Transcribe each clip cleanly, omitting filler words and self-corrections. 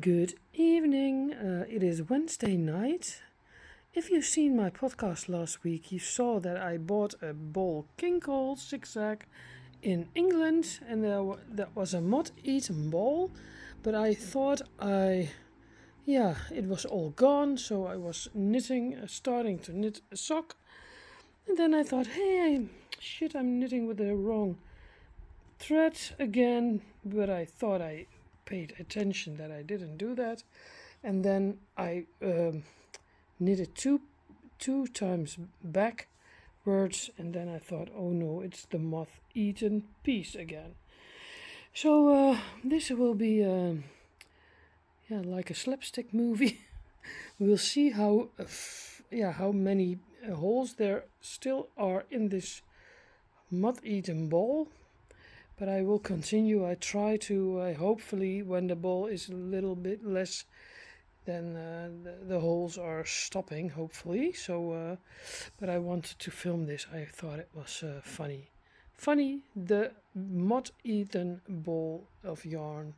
Good evening. It is Wednesday night. If you've seen my podcast last week, you saw that I bought a bowl king cole zigzag in England, and that was a mod-eaten bowl. But I thought it was all gone, so I was starting to knit a sock, and then I thought, hey, shit, I'm knitting with the wrong thread again. But I thought I paid attention that I didn't do that, and then I knitted two times backwards, and then I thought, oh no, it's the moth-eaten piece again. So this will be like a slapstick movie. We'll see how many holes there still are in this moth-eaten ball. But I will continue. I try to, hopefully, when the ball is a little bit less, then the holes are stopping, hopefully. So, but I wanted to film this. I thought it was funny. Funny, the mod-eaten ball of yarn.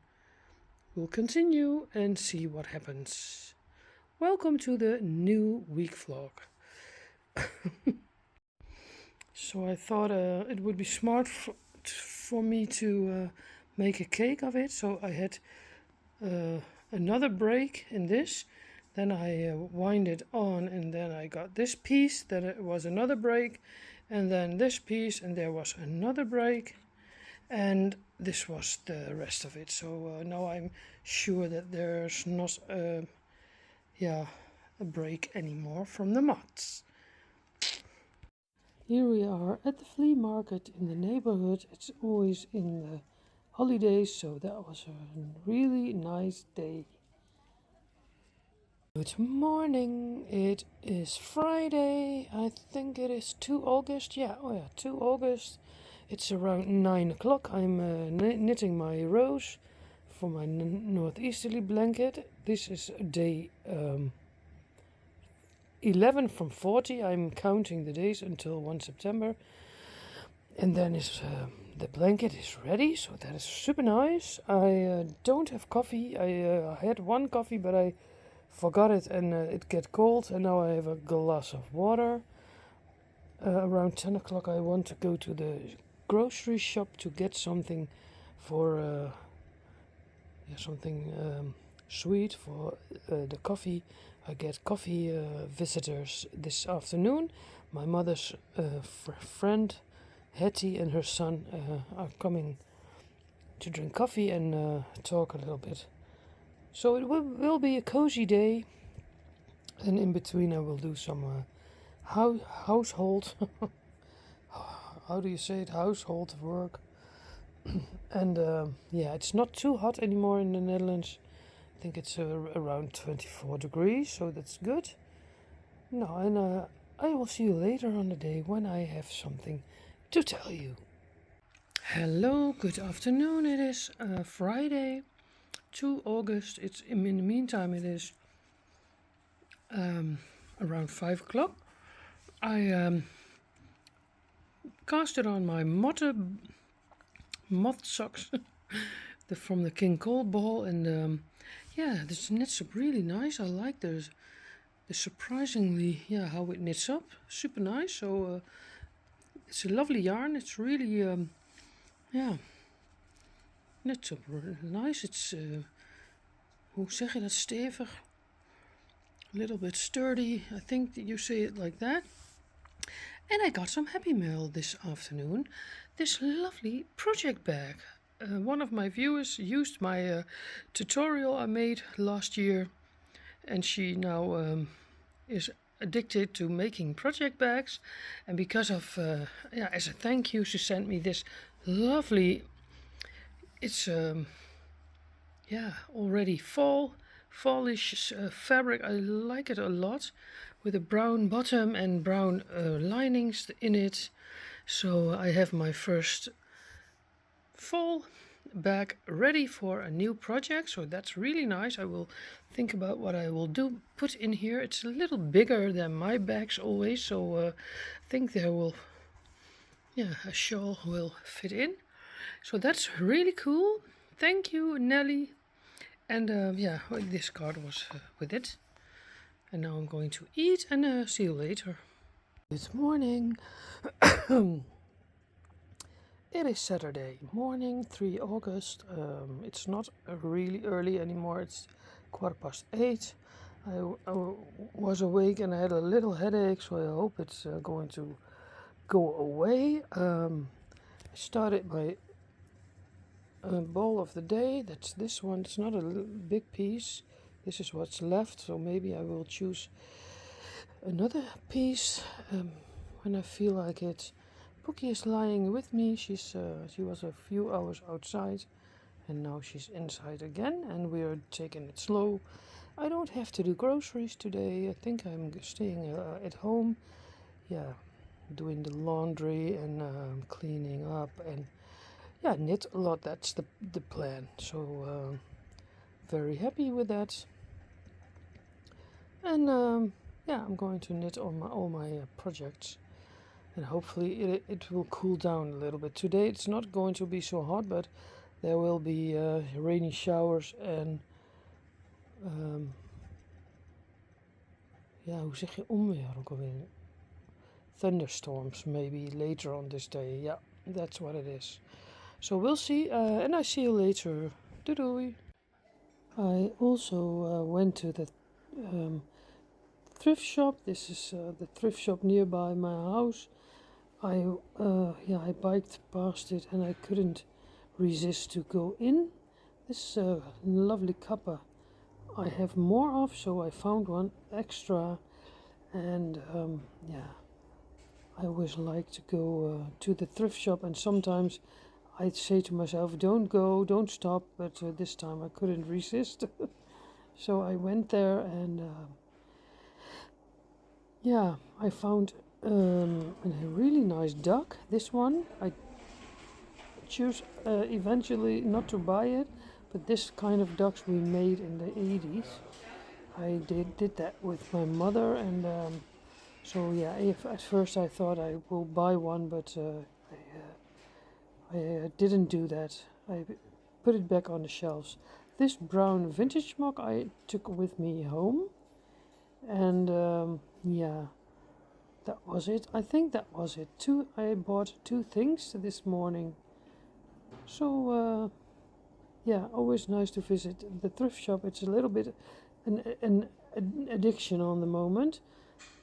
We'll continue and see what happens. Welcome to the new week vlog. So I thought it would be smart for me to make a cake of it. So I had another break in this, then I winded on, and then I got this piece, then it was another break, and then this piece, and there was another break, and this was the rest of it. So now I'm sure that there's not a break anymore from the moths. Here we are at the flea market in the neighborhood. It's always in the holidays, so that was a really nice day. Good morning. It is Friday. I think it is 2 August. 2 August. It's around 9 o'clock. I'm knitting my rows for my northeasterly blanket. This is day 11 from 40. I'm counting the days until 1 September. And then the blanket is ready, so that is super nice. I don't have coffee. I had one coffee, but I forgot it, and it got cold, and now I have a glass of water. Around 10 o'clock I want to go to the grocery shop to get something for something sweet for the coffee. I get coffee visitors this afternoon. My mother's friend Hetty and her son are coming to drink coffee and talk a little bit. So it will be a cozy day, and in between I will do some household how do you say it, household work. And it's not too hot anymore in the Netherlands. I think it's around 24 degrees, so that's good. No, and I will see you later on the day when I have something to tell you. Hello, good afternoon. It is Friday, 2 August. It's in the meantime it is around 5 o'clock. I casted on my moth socks from the king cole ball, and this knits up really nice. I like the surprisingly how it knits up, super nice. So it's a lovely yarn. It's really knits up nice. It's hoe zeg je dat, stevig, a little bit sturdy. I think that you say it like that. And I got some happy mail this afternoon. This lovely project bag. One of my viewers used my tutorial I made last year, and she now is addicted to making project bags. And because of, as a thank you, she sent me this lovely, it's already fallish fabric. I like it a lot, with a brown bottom and brown linings in it. So I have my first fall bag ready for a new project, so that's really nice. I will think about what I will put in here. It's a little bigger than my bags always, so I think there will a shawl will fit in. So that's really cool. Thank you, Nelly. And yeah, this card was with it. And now I'm going to eat and see you later. Good morning. It is Saturday morning, 3 August. It's not really early anymore. It's 8:15. I was awake and I had a little headache, so I hope it's going to go away. I started my bowl of the day. That's this one. It's not a big piece. This is what's left, so maybe I will choose another piece when I feel like it. Pookie is lying with me. She was a few hours outside and now she's inside again, and we're taking it slow. I don't have to do groceries today. I think I'm staying at home. Yeah, doing the laundry and cleaning up and yeah, knit a lot. That's the plan. So very happy with that. And yeah, I'm going to knit all my projects. And hopefully it will cool down a little bit. Today it's not going to be so hot, but there will be rainy showers and ja, hoe zeg je onweer ook alweer? Thunderstorms maybe later on this day. Yeah, that's what it is. So we'll see, and I see you later. Doei doei. I also went to the thrift shop. This is the thrift shop nearby my house. I biked past it and I couldn't resist to go in. This lovely cuppa I have more of, so I found one extra. And yeah, I always like to go to the thrift shop, and sometimes I'd say to myself, don't go, don't stop, but this time I couldn't resist. So I went there and yeah, I found a really nice duck. This one, I choose eventually not to buy it, but this kind of ducks we made in the 80s. I did that with my mother, and so yeah, at first I thought I will buy one, but I didn't do that. I put it back on the shelves. This brown vintage mug I took with me home, and yeah, that was it. I think that was it. I bought 2 things this morning. So yeah, always nice to visit the thrift shop. It's a little bit an addiction on the moment.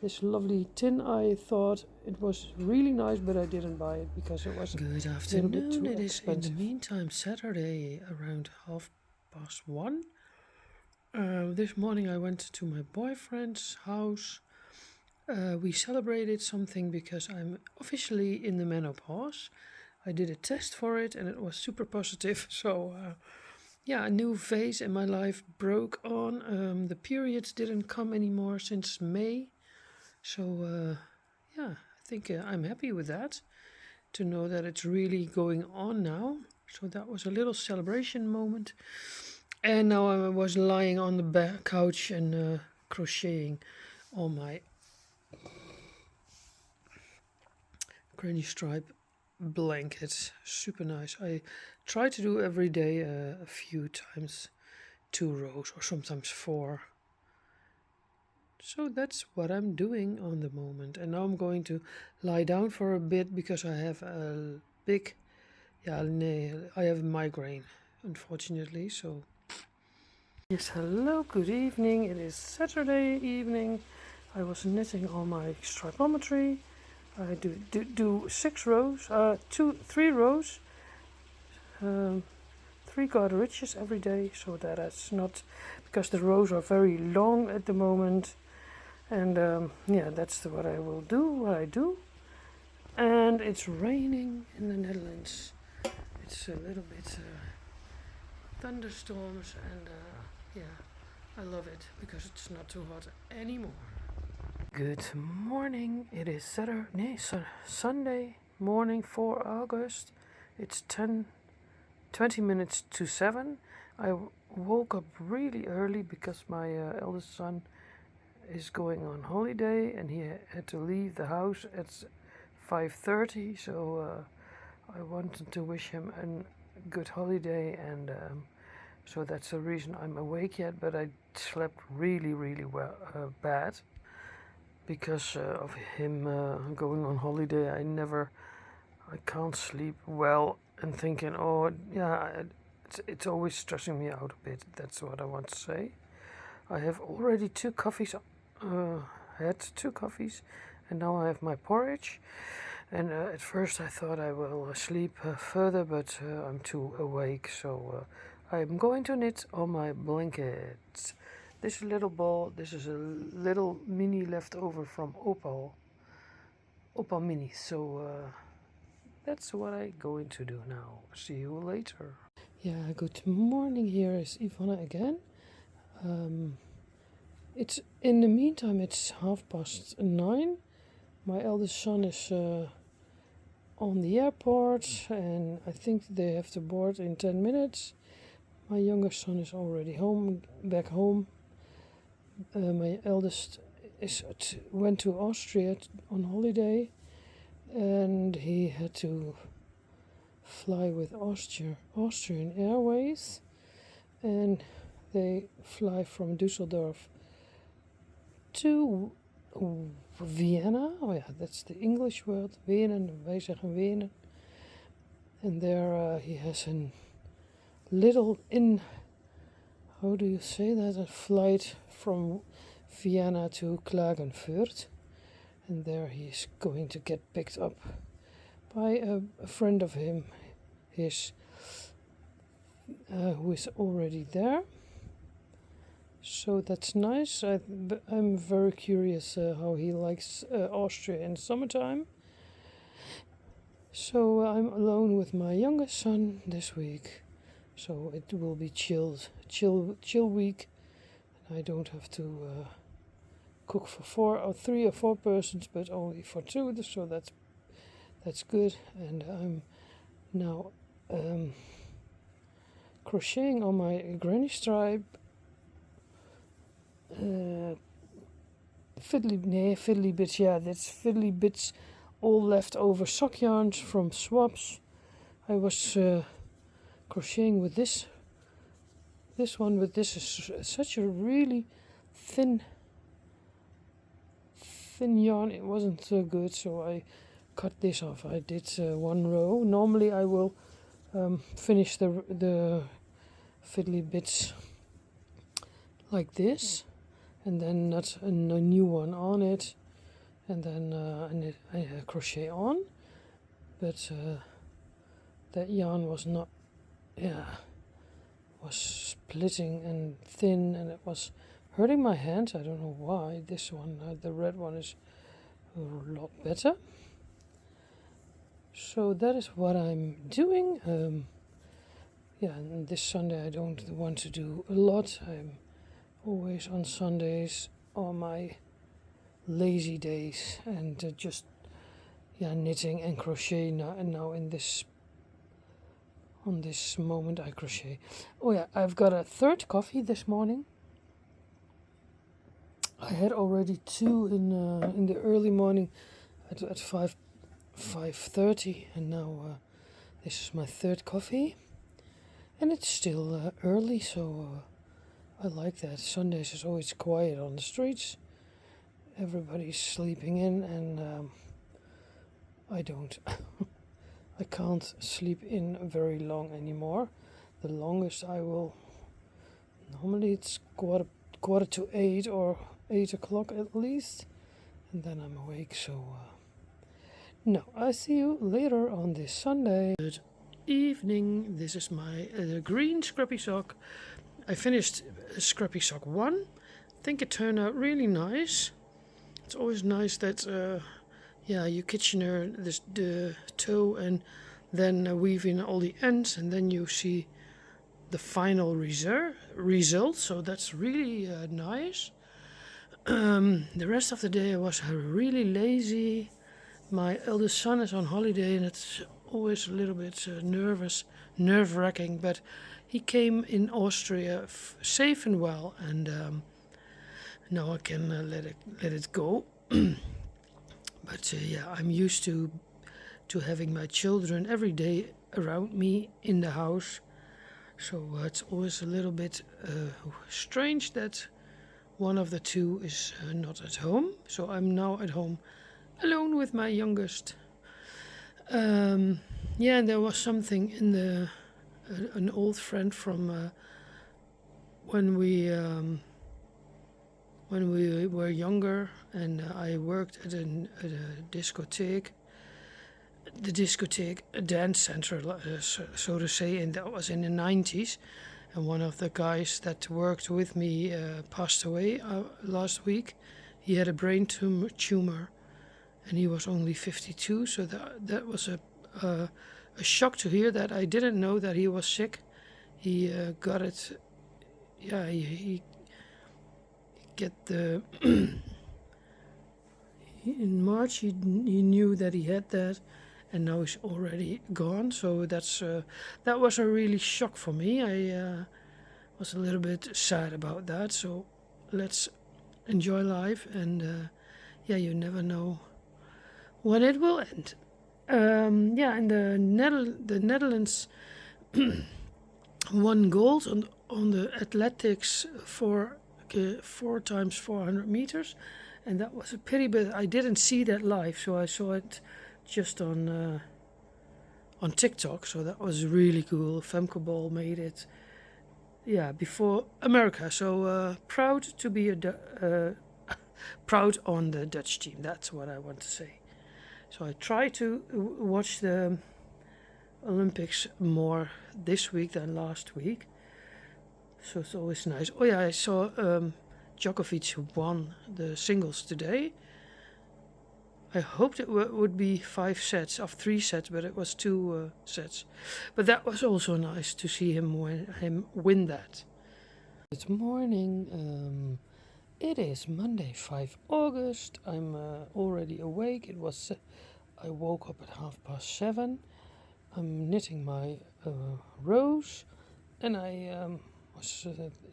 This lovely tin, I thought it was really nice, but I didn't buy it because it was good afternoon. A little bit too it expensive. Is in the meantime Saturday around 1:30. This morning I went to my boyfriend's house. We celebrated something because I'm officially in the menopause. I did a test for it and it was super positive. So yeah, a new phase in my life broke on. The periods didn't come anymore since May. So yeah, I think I'm happy with that, to know that it's really going on now. So that was a little celebration moment. And now I was lying on the couch and crocheting on my granny stripe blanket. Super nice. I try to do every day a few times, 2 rows or sometimes 4. So that's what I'm doing on the moment. And now I'm going to lie down for a bit because I have a big, I have migraine, unfortunately. So yes, hello, good evening. It is Saturday evening. I was knitting on my stripometry. I do 6 rows, 3 rows, 3 garter ridges every day, so that it's not, because the rows are very long at the moment. And yeah, that's what I will do, what I do. And it's raining in the Netherlands. It's a little bit thunderstorms, and yeah, I love it because it's not too hot anymore. Good morning. It is Sunday morning, 4 August. It's 20 minutes to 7. I woke up really early because my eldest son is going on holiday and he had to leave the house at 5:30. So I wanted to wish him a good holiday and So that's the reason I'm awake yet, but I slept really well, bad because of him going on holiday. I can't sleep well and thinking, oh yeah, it's always stressing me out a bit. That's what I want to say. I have already 2 coffees, had 2 coffees, and now I have my porridge. And at first I thought I will sleep further, but I'm too awake, so I'm going to knit on my blanket. This little ball, this is a little mini leftover from Opal Mini, so that's what I'm going to do now. See you later. Yeah, good morning. Here is Ivonne again. It's in the meantime it's 9:30. My eldest son is on the airport, and I think they have to board in 10 minutes. My younger son is already back home. My eldest went to Austria on holiday, and he had to fly with Austrian Airways, and they fly from Düsseldorf to Vienna. Oh yeah, that's the English word, Wenen. Wij zeggen Wenen. And there he has a little how do you say that? A flight from Vienna to Klagenfurt. And there he's going to get picked up by a friend of his, who is already there. So that's nice. I'm very curious how he likes Austria in summertime. So I'm alone with my youngest son this week. So it will be chill week. I don't have to cook for 3 or 4 persons, but only for 2. So that's good. And I'm now crocheting on my granny stripe. Fiddly bits, yeah, that's fiddly bits, all leftover sock yarns from swaps. I was crocheting with this one, but this is such a really thin yarn. It wasn't so good, so I cut this off. I did 1 row. Normally I will finish the fiddly bits like this, and then knot a new one on it, and then I crochet on. But that yarn was not, was splitting and thin, and it was hurting my hands. I don't know why. This one, the red one, is a lot better. So that is what I'm doing. And this Sunday I don't want to do a lot. I'm always on Sundays on my lazy days, and just knitting and crochet now. And now on this moment I crochet. Oh yeah, I've got a 3rd coffee this morning. I had already 2 in the early morning at 5:30, and now this is my 3rd coffee, and it's still early, so I like that. Sundays is always quiet on the streets. Everybody's sleeping in, and I don't. I can't sleep in very long anymore. The longest I will, normally it's quarter to 8 or 8 o'clock at least, and then I'm awake. So no, I see you later on this Sunday. Good evening. This is my green scrappy sock. I finished scrappy sock 1. I think it turned out really nice. It's always nice that you Kitchener the toe and then weave in all the ends, and then you see the final result. So that's really nice. The rest of the day I was really lazy. My eldest son is on holiday, and it's always a little bit nerve-wracking, but he came in Austria safe and well, and now I can let it go. But I'm used to having my children every day around me in the house. So it's always a little bit strange that one of the two is not at home. So I'm now at home alone with my youngest. Yeah, there was something in an old friend from when we were younger, and I worked at a discotheque, the discotheque, a dance center, so to say, and that was in the 90s. And one of the guys that worked with me passed away last week. He had a brain tumor, and he was only 52. So that was a shock to hear that. I didn't know that he was sick. He got it. Yeah, he get the. In March he knew that he had that, and now he's already gone. So that was a really shock for me. I was a little bit sad about that. So let's enjoy life, and yeah, you never know when it will end. Yeah, in the Netherlands won gold on the athletics for 4x400 meters, and that was a pity, but I didn't see that live, so I saw it just on TikTok. So that was really cool. Femke Bol made it, yeah, before America. So proud to be proud on the Dutch team. That's what I want to say. So I try to watch the Olympics more this week than last week. So it's always nice. Oh yeah, I saw Djokovic won the singles today. I hoped it would be 5 sets of 3 sets, but it was 2 sets. But that was also nice to see him win that. Good morning. It is Monday, 5 August. I'm already awake. I woke up at 7:30. I'm knitting my rows, and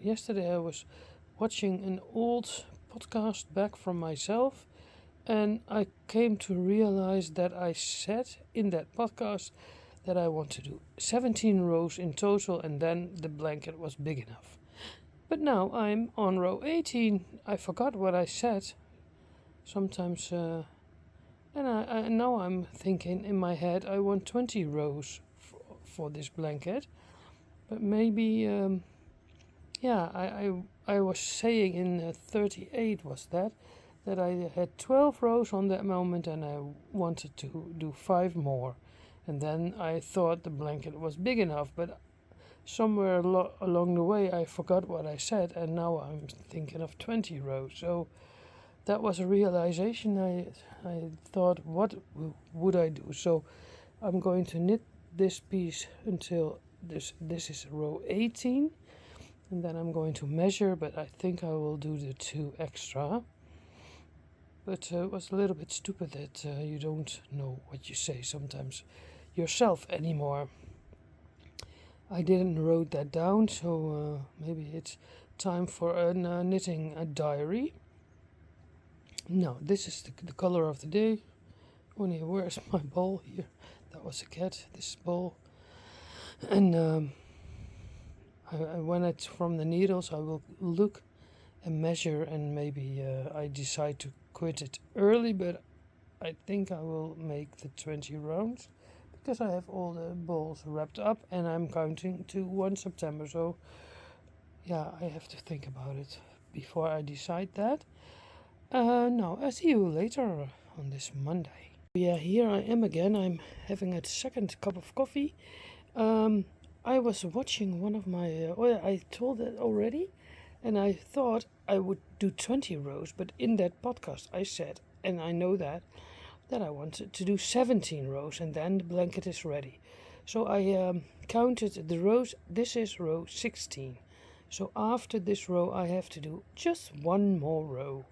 yesterday I was watching an old podcast back from myself, and I came to realize that I said in that podcast that I want to do 17 rows in total, and then the blanket was big enough. But now I'm on row 18. I forgot what I said. Sometimes, and now I'm thinking in my head I want 20 rows for this blanket. But maybe, yeah, I was saying in 38 was that I had 12 rows on that moment, and I wanted to do 5 more. And then I thought the blanket was big enough, but somewhere along the way I forgot what I said, and now I'm thinking of 20 rows. So that was a realization. I thought, what would I do? So I'm going to knit this piece until this is row 18, and then I'm going to measure, but I think I will do the 2 extra. But it was a little bit stupid that you don't know what you say sometimes yourself anymore. I didn't wrote that down, so maybe it's time for a knitting diary. Now, this is the color of the day. Only where's my ball here? That was a cat. This is ball. And when it's from the needles, I will look and measure, and maybe I decide to quit it early, but I think I will make the 20 rounds, because I have all the balls wrapped up, and I'm counting to 1 September. So, yeah, I have to think about it before I decide that. No, I'll see you later on this Monday. Yeah, here I am again. I'm having a second cup of coffee. I was watching one of my... I told it already, and I thought I would do 20 rows, but in that podcast I said, and I know that I wanted to do 17 rows, and then the blanket is ready. So I counted the rows. This is row 16. So after this row I have to do just 1 more row.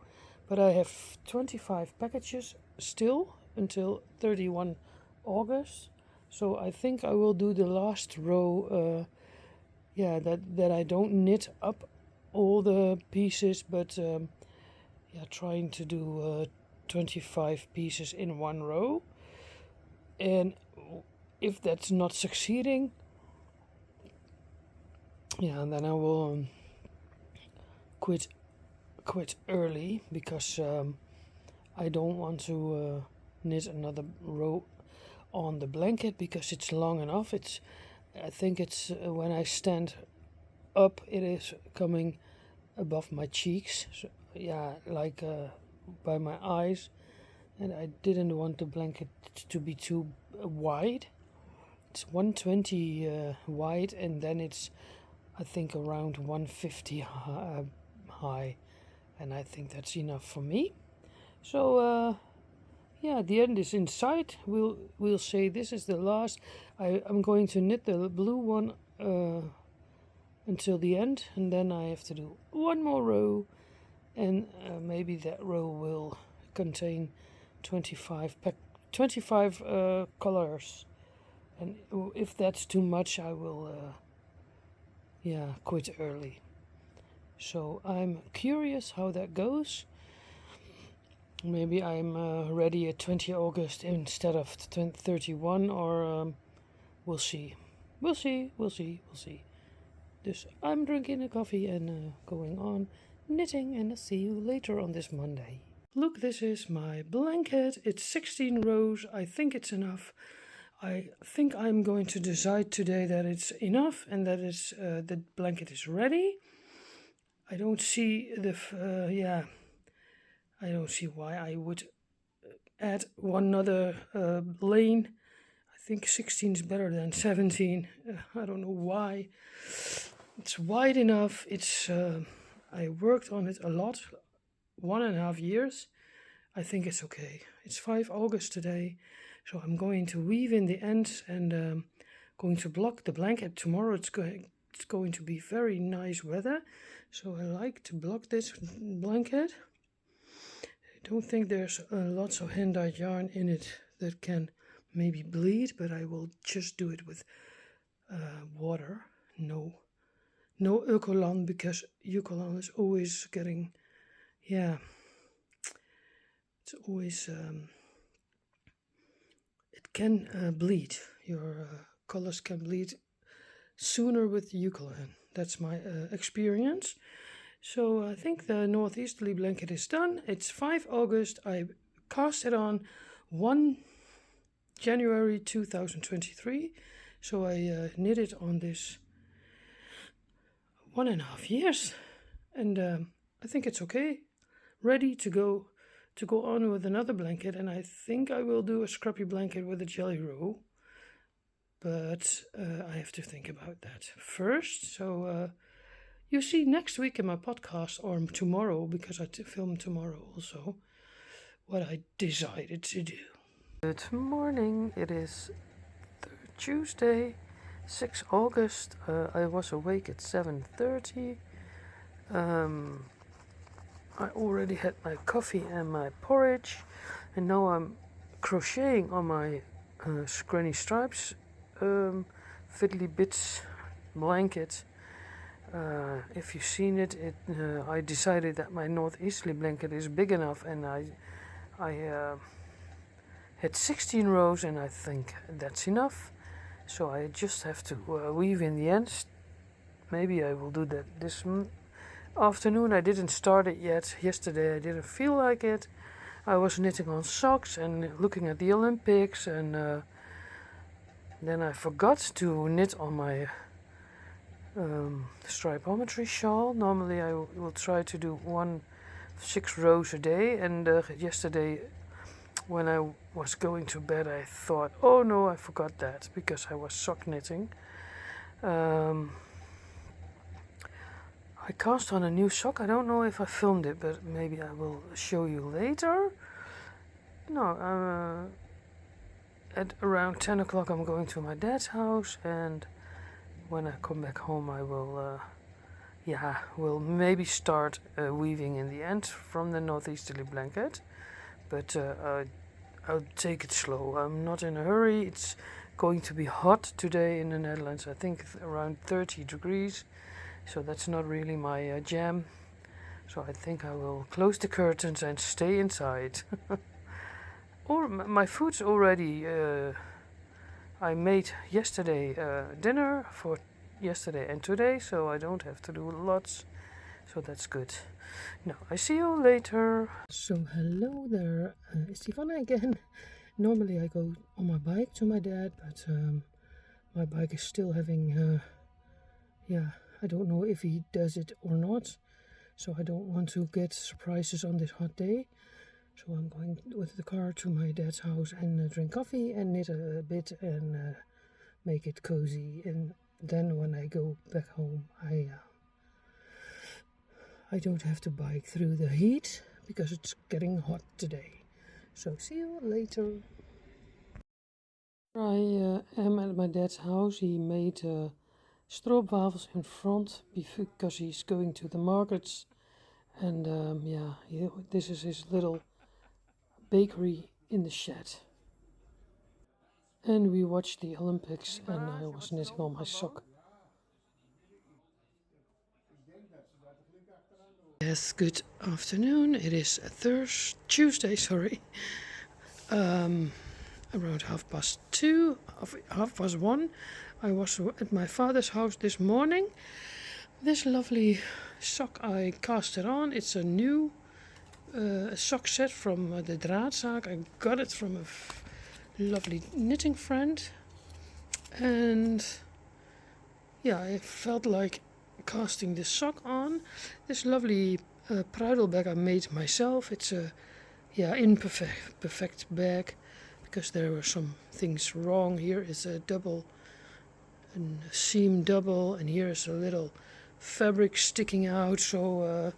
But I have 25 packages still until 31 August. So I think I will do the last row, that I don't knit up all the pieces, but trying to do 25 pieces in 1 row. And if that's not succeeding, Yeah, and then I will quit early because I don't want to knit another row on the blanket because it's long enough. I think it's when I stand up, it is coming above my cheeks. So, yeah, like by my eyes, and I didn't want the blanket to be too wide. It's 120 wide, and then it's I think around 150 high, and I think that's enough for me. So yeah, the end is in sight. We'll say this is the last. I'm going to knit the blue one until the end, and then I have to do one more row, and maybe that row will contain 25 colors. And if that's too much, I will quit early. So I'm curious how that goes. Maybe I'm ready at 20 August instead of 31, or we'll see. We'll see. Dus I'm drinking a coffee and going on knitting, and I'll see you later on this Monday. Look, this is my blanket. It's 16 rows. I think it's enough. I think I'm going to decide today that it's enough and that the blanket is ready. I don't see I don't see why I would add one other lane. I think 16 is better than 17. I don't know why. It's wide enough. I worked on it a lot, 1.5 years. I think it's okay. It's 5 August today, so I'm going to weave in the ends and going to block the blanket. Tomorrow it's going to be very nice weather, so I like to block this blanket. I don't think there's lots of hand-dyed yarn in it that can maybe bleed, but I will just do it with water. No Eucalan, because Eucalan is always getting, it's always, it can bleed. Your colors can bleed sooner with Eucalan. That's my experience. So I think the northeasterly blanket is done. It's 5 August. I cast it on 1 January 2023. So I knit it on this 1.5 years. And I think it's okay. Ready to go on with another blanket. And I think I will do a scrappy blanket with a jelly roll. But I have to think about that first. So you see next week in my podcast, or tomorrow, because I film tomorrow also, what I decided to do. Good morning. It is Tuesday, 6 August. I was awake at 7:30. I already had my coffee and my porridge, and now I'm crocheting on my Granny Stripes Fiddly Bits blanket. If you've seen it, I decided that my northeasterly blanket is big enough, and I had 16 rows, and I think that's enough. So I just have to weave in the ends. Maybe I will do that this afternoon. I didn't start it yet. Yesterday I didn't feel like it. I was knitting on socks and looking at the Olympics, and then I forgot to knit on my stripometry shawl. Normally I will try to do 6 rows a day, and yesterday when I was going to bed I thought, oh no, I forgot that, because I was sock knitting. I cast on a new sock. I don't know if I filmed it, but maybe I will show you later. No, at around 10 o'clock I'm going to my dad's house, and when I come back home I will maybe start weaving in the end from the northeasterly blanket, but I'll take it slow. I'm not in a hurry. It's going to be hot today in the Netherlands. I think around 30 degrees, so that's not really my jam. So I think I will close the curtains and stay inside. Or my food's already. I made yesterday dinner for yesterday and today, so I don't have to do lots. So that's good. Now I see you later. So hello there, it's Ivonne again. Normally I go on my bike to my dad, but my bike is still having, yeah, I don't know if he does it or not. So I don't want to get surprises on this hot day. So I'm going with the car to my dad's house and drink coffee and knit a bit and make it cozy. And then when I go back home, I don't have to bike through the heat because it's getting hot today. So see you later. I am at my dad's house. He made stroopwafels in front because he's going to the markets. And yeah, this is his little bakery in the shed. And we watched the Olympics and I was knitting on my sock. Yes, good afternoon. It is Tuesday, sorry. Around 2:30, 1:30. I was at my father's house this morning. This lovely sock, I cast it on. It's a new sock set from the draadzaak. I got it from a lovely knitting friend. And yeah, I felt like casting this sock on. This lovely pruidelbag I made myself. It's a imperfect bag because there were some things wrong. Here is a seam double, and here is a little fabric sticking out. So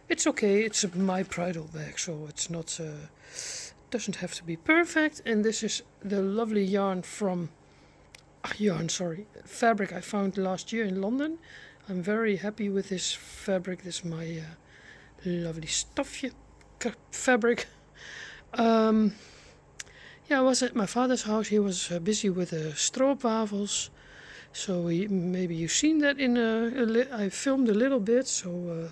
it's okay. It's my pruidelbag, so it's not. Doesn't have to be perfect. And this is the lovely fabric I found last year in London. I'm very happy with this fabric. This is my lovely stuffy fabric. Yeah, I was at my father's house. He was busy with stroopwafels. So maybe you've seen that I filmed a little bit. So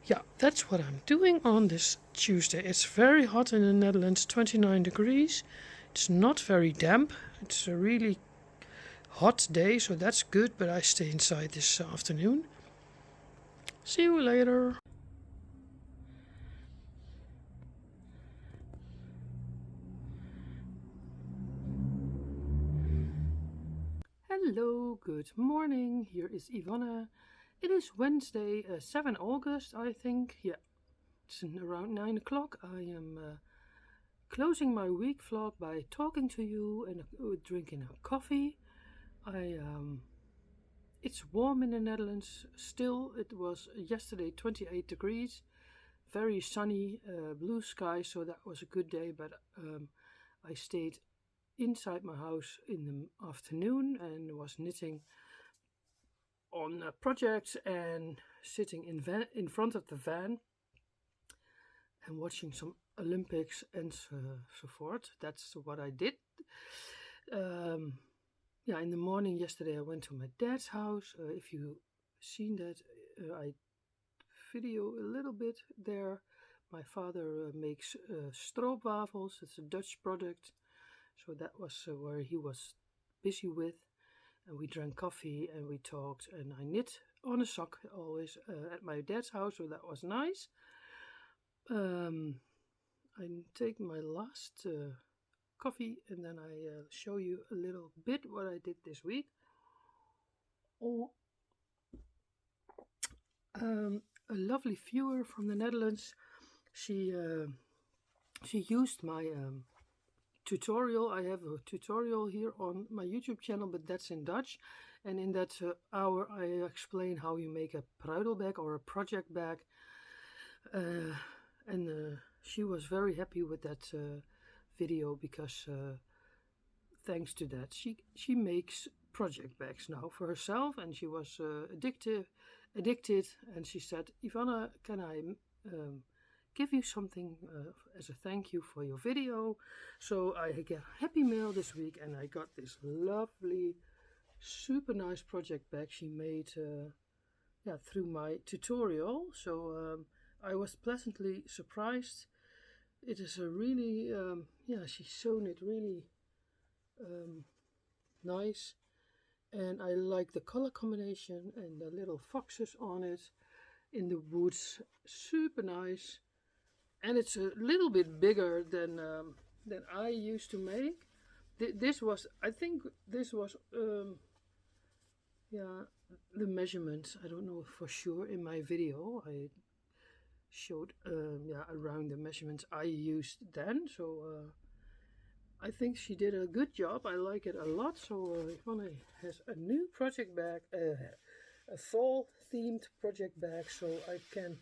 yeah, that's what I'm doing on this Tuesday. It's very hot in the Netherlands, 29 degrees. It's not very damp. It's a really hot day, so that's good, but I stay inside this afternoon. See you later. Hello, good morning. Here is Ivonne. It is Wednesday, 7 August, I think. Yeah, it's around 9 o'clock. I am closing my week vlog by talking to you and drinking a coffee. It's warm in the Netherlands still. It was yesterday 28 degrees, very sunny, blue sky, so that was a good day. But I stayed inside my house in the afternoon and was knitting on projects and sitting in front of the van and watching some Olympics and so forth. That's what I did. Yeah, in the morning yesterday I went to my dad's house. If you've seen that, I video a little bit there. My father makes stroopwafels. It's a Dutch product. So that was where he was busy with. And we drank coffee and we talked. And I knit on a sock always at my dad's house. So that was nice. I take my last coffee and then I show you a little bit what I did this week. A lovely viewer from the Netherlands, she used my tutorial. I have a tutorial here on my YouTube channel, but that's in Dutch. And in that hour I explain how you make a pruidelbag or a project bag. And she was very happy with that video because thanks to that she makes project bags now for herself, and she was addicted, and she said, Ivonne, can I give you something as a thank you for your video? So I get a happy mail this week and I got this lovely super nice project bag she made through my tutorial. So I was pleasantly surprised. It is a really she's sewn it really nice, and I like the color combination and the little foxes on it in the woods. Super nice, and it's a little bit bigger than I used to make. This was, I think, this was yeah, the measurements. I don't know for sure. In my video, I showed around the measurements I used then. So I think she did a good job. I like it a lot. So Ivonne has a new project bag, a fall themed project bag, so I can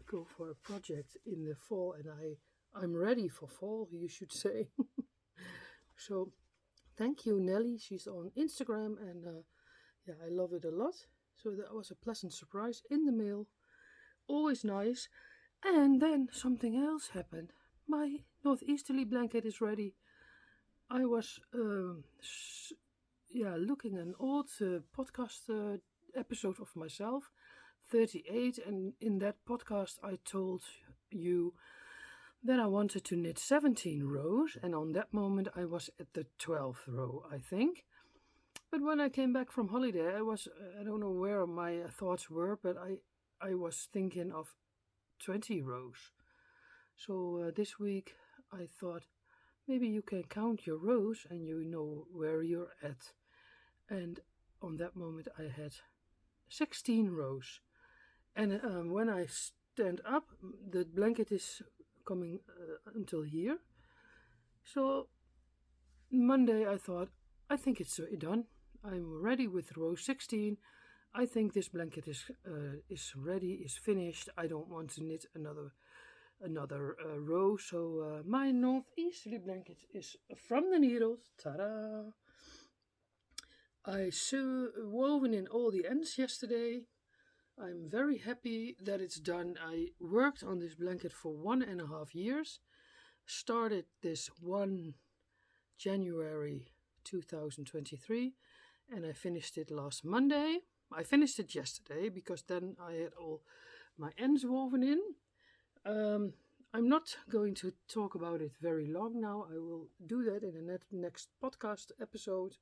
go for a project in the fall, and I'm ready for fall, you should say. So thank you, Nelly. She's on Instagram, and I love it a lot. So that was a pleasant surprise in the mail. Always nice. And then something else happened. My northeasterly blanket is ready. I was looking at an old podcast episode of myself, 38, and in that podcast I told you that I wanted to knit 17 rows, and on that moment I was at the 12th row, I think. But when I came back from holiday, I don't know where my thoughts were, but I was thinking of 20 rows. So this week I thought, maybe you can count your rows and you know where you're at. And on that moment I had 16 rows. And when I stand up, the blanket is coming until here. So Monday I thought, I think it's done. I'm ready with row 16. I think this blanket is ready, is finished. I don't want to knit another row. So my northeasterly blanket is from the needles. Ta-da! I woven in all the ends yesterday. I'm very happy that it's done. I worked on this blanket for 1.5 years. Started this 1 January 2023, and I finished it last Monday. I finished it yesterday because then I had all my ends woven in. I'm not going to talk about it very long now. I will do that in the next podcast episode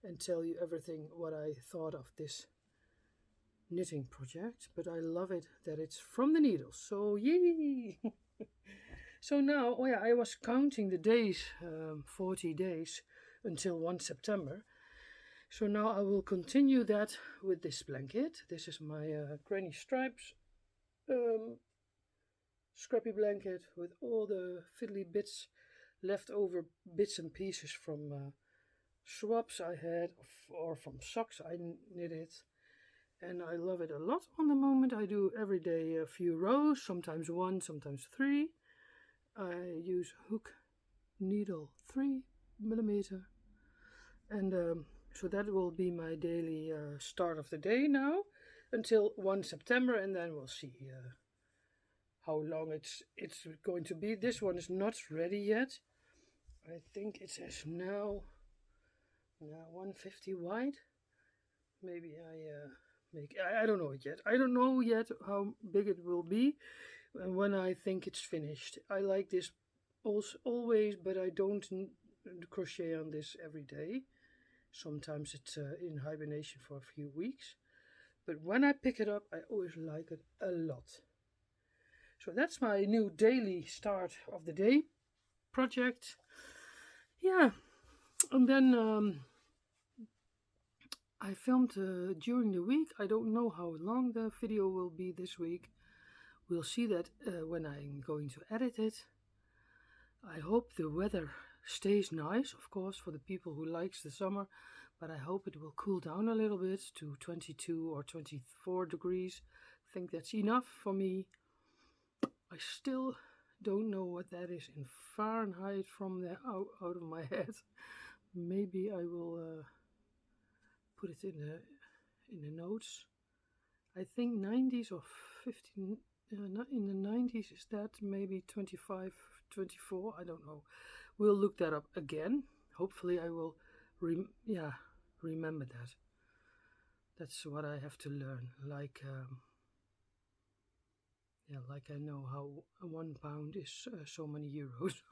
and tell you everything what I thought of this knitting project. But I love it that it's from the needles. So yay! So now, I was counting the days, 40 days until 1 September. So now I will continue that with this blanket. This is my Granny Stripes scrappy blanket with all the fiddly bits, leftover bits and pieces from swaps I had or from socks I knitted. And I love it a lot on the moment. I do every day a few rows, sometimes 1, sometimes 3. I use hook needle 3mm, and so that will be my daily start of the day now until 1 September, and then we'll see how long it's going to be. This one is not ready yet. I think it says now 150 wide. Maybe I don't know it yet. I don't know yet how big it will be when I think it's finished. I like this always, but I don't crochet on this every day. Sometimes it's in hibernation for a few weeks. But when I pick it up, I always like it a lot. So that's my new daily start of the day project. Yeah, and then I filmed during the week. I don't know how long the video will be this week. We'll see that when I'm going to edit it. I hope the weather stays nice, of course, for the people who likes the summer, but I hope it will cool down a little bit to 22 or 24 degrees. I think that's enough for me. I still don't know what that is in Fahrenheit from the out of my head. Maybe I will put it in the notes. I think 90s or 15 in the 90s, is that maybe 25, 24? I don't know. We'll look that up again. Hopefully I will remember that. That's what I have to learn. Like I know how 1 pound is so many euros.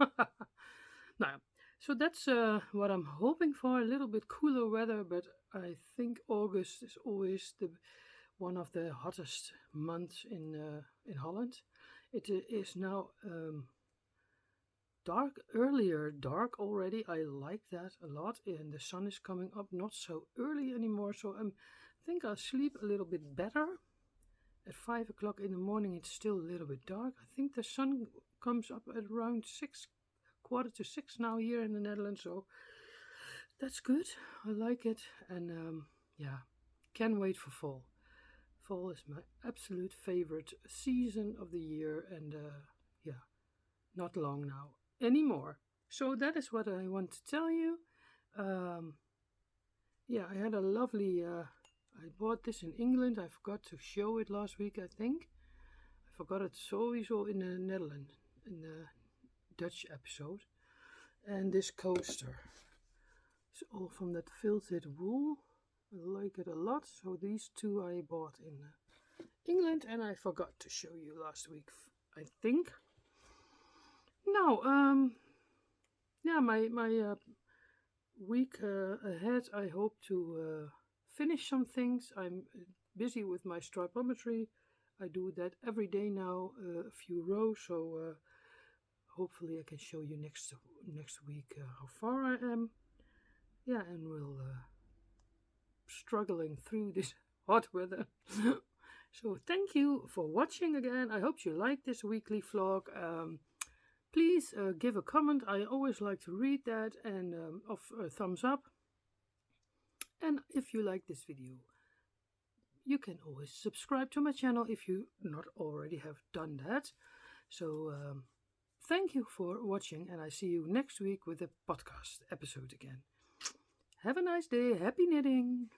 Now, So that's what I'm hoping for, a little bit cooler weather, but I think August is always one of the hottest months in Holland. It is now dark already. I like that a lot, and the sun is coming up not so early anymore, so I think I'll sleep a little bit better. At 5 o'clock in the morning it's still a little bit dark. I think the sun comes up at around 6, quarter to 6 now here in the Netherlands, so that's good. I like it, and yeah, can't wait for fall. Fall is my absolute favorite season of the year, and yeah, not long now anymore. So that is what I want to tell you. Um, yeah, I had a lovely. I bought this in England. I forgot to show it last week, I think. I forgot it sowieso in the Netherlands, in the Dutch episode. And this coaster. It's all from that felted wool. I like it a lot. So these two I bought in England, and I forgot to show you last week, I think. Now, yeah, my week ahead, I hope to finish some things. I'm busy with my stripometry. I do that every day now, a few rows. So hopefully I can show you next week how far I am. Yeah, and we'll struggling through this hot weather. So thank you for watching again. I hope you like this weekly vlog. Please give a comment. I always like to read that, and of a thumbs up. And if you like this video, you can always subscribe to my channel if you not already have done that. So thank you for watching, and I see you next week with a podcast episode again. Have a nice day. Happy knitting.